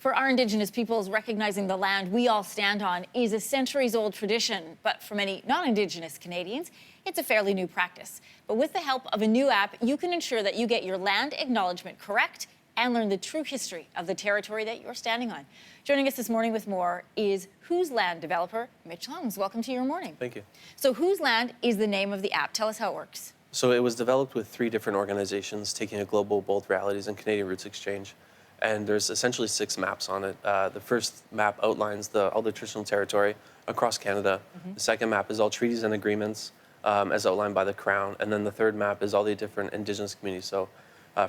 For our Indigenous peoples, recognizing the land we all stand on is a centuries-old tradition. But for many non-Indigenous Canadians, it's a fairly new practice. But with the help of a new app, you can ensure that you get your land acknowledgement correct and learn the true history of the territory that you're standing on. Joining us this morning with more is Whose Land developer Mitch Holmes. Welcome to Your Morning. Thank you. So Whose Land is the name of the app. Tell us how it works. So it was developed with 3 different organizations taking a global bold realities and Canadian roots exchange. And there's essentially 6 maps on it. The first map outlines all the traditional territory across Canada. The second map is all treaties and agreements as outlined by the Crown. And then the third map is all the different Indigenous communities. So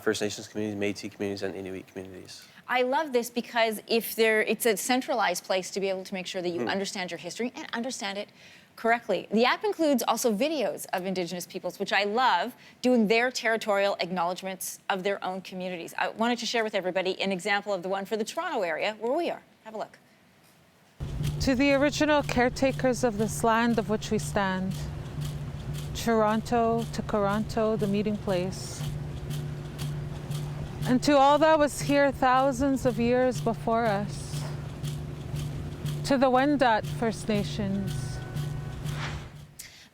First Nations communities, Métis communities, and Inuit communities. I love this because it's a centralized place to be able to make sure that you understand your history and understand it correctly. The app includes also videos of Indigenous peoples, which I love, doing their territorial acknowledgements of their own communities. I wanted to share with everybody an example of the one for the Toronto area where we are. Have a look. To the original caretakers of this land of which we stand, Toronto to Toronto, the meeting place, and to all that was here thousands of years before us, to the Wendat First Nations.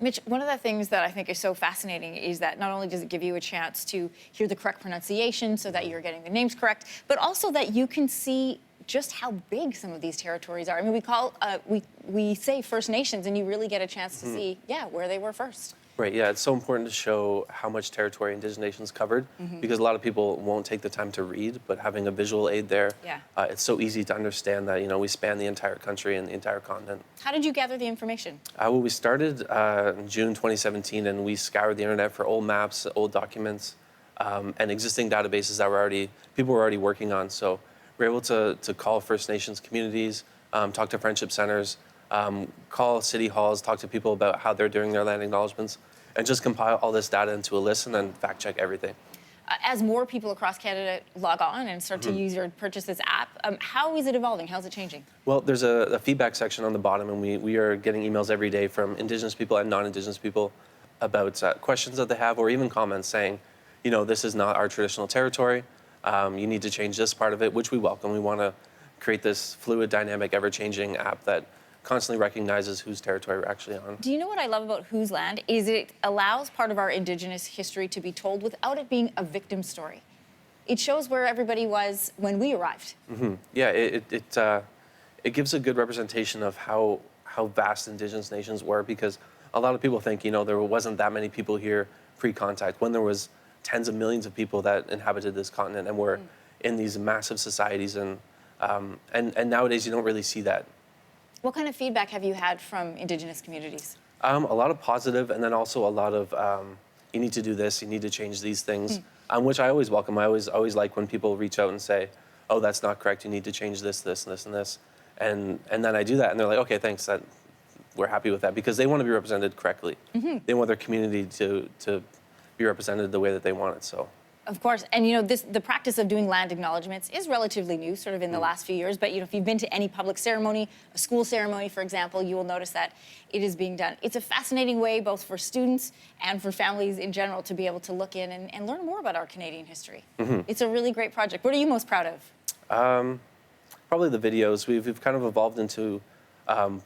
Mitch, one of the things that I think is so fascinating is that not only does it give you a chance to hear the correct pronunciation so that you're getting the names correct, but also that you can see just how big some of these territories are. I mean, we say First Nations, and you really get a chance to see, where they were first. Right, yeah, it's so important to show how much territory Indigenous nations covered because a lot of people won't take the time to read, but having a visual aid there, it's so easy to understand that, we span the entire country and the entire continent. How did you gather the information? Well, we started in June 2017, and we scoured the internet for old maps, old documents, and existing databases that people were already working on. So we were able to call First Nations communities, talk to friendship centers, call city halls, talk to people about how they're doing their land acknowledgements, and just compile all this data into a list and then fact check everything. As more people across Canada log on and start to use or purchase this app, how is it evolving? How's it changing? Well, there's a feedback section on the bottom, and we are getting emails every day from Indigenous people and non-Indigenous people about questions that they have, or even comments saying, this is not our traditional territory. You need to change this part of it, which we welcome. We want to create this fluid, dynamic, ever-changing app that constantly recognizes whose territory we're actually on. Do you know what I love about Whose Land is it allows part of our Indigenous history to be told without it being a victim story. It shows where everybody was when we arrived. Yeah, it gives a good representation of how vast Indigenous nations were, because a lot of people think, there wasn't that many people here pre-contact, when there was tens of millions of people that inhabited this continent and were in these massive societies, and nowadays you don't really see that. What kind of feedback have you had from Indigenous communities? A lot of positive, and then also a lot of, you need to do this, you need to change these things, which I always welcome. I always like when people reach out and say, oh, that's not correct, you need to change this, this, and this, and this. And then I do that, and they're like, okay, thanks, we're happy with that, because they want to be represented correctly. They want their community to be represented the way that they want it, so. Of course, and the practice of doing land acknowledgements is relatively new, sort of in the last few years, but if you've been to any public ceremony, a school ceremony, for example, you will notice that it is being done. It's a fascinating way, both for students and for families in general, to be able to look in and learn more about our Canadian history. It's a really great project. What are you most proud of? Probably the videos. We've kind of evolved into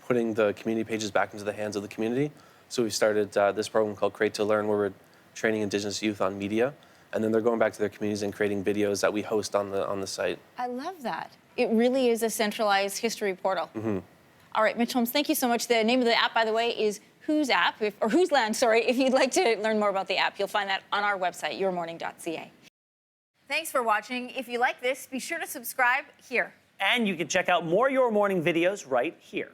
putting the community pages back into the hands of the community. So we started this program called Create to Learn, where we're training Indigenous youth on media. And then they're going back to their communities and creating videos that we host on the site. I love that. It really is a centralized history portal. All right, Mitch Holmes, thank you so much. The name of the app, by the way, is Whose Land, sorry. If you'd like to learn more about the app, you'll find that on our website, yourmorning.ca. Thanks for watching. If you like this, be sure to subscribe here. And you can check out more Your Morning videos right here.